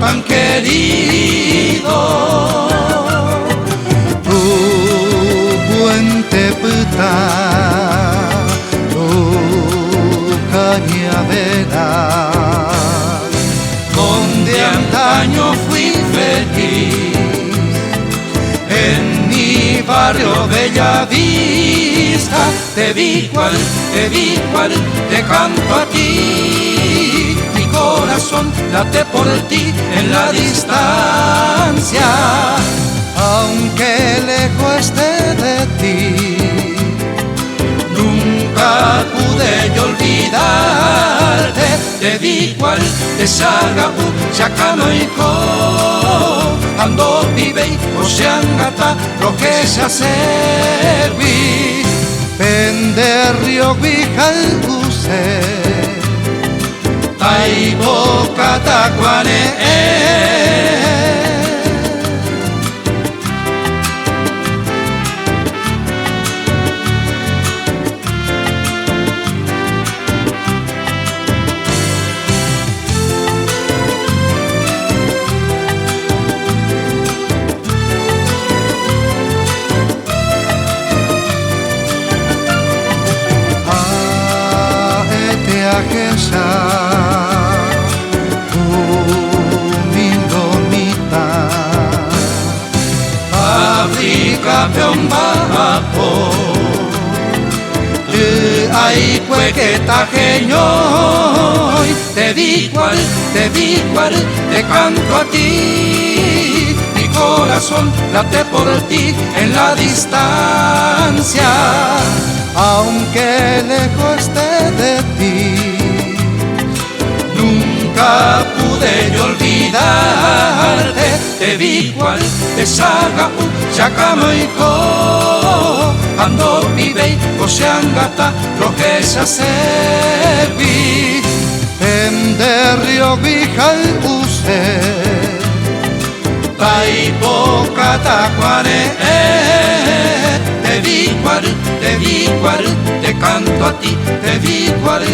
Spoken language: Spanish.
tan querido. Tu puente puta, tu cañaveral, Donde antaño fui feliz, en mi barrio Bellavista, te vi cual, te canto a ti. Mi corazón late por ti en la distancia, aunque lejos esté de ti. Nunca pude yo olvidarte. Te vi cual te Sagapu, Chacanoico, ando vive Oceangata, Rojesa servi. Penderrio Guijalguse, Taibo Catacuane. Agenza, Mindomita, África Peombapo, ay cuequeta geñoy. Te vi cual, te canto a ti. Mi corazón late por ti en la distancia, aunque lejos esté de ti. Nunca pude yo olvidarte. Te vi cual te Sagapu, Chacanoico, ando vive Oceangata, Rojesa servi. Penderrio Guijalguse, Taibo Catacuane. Te vi cual, te canto a ti. Te vi cual.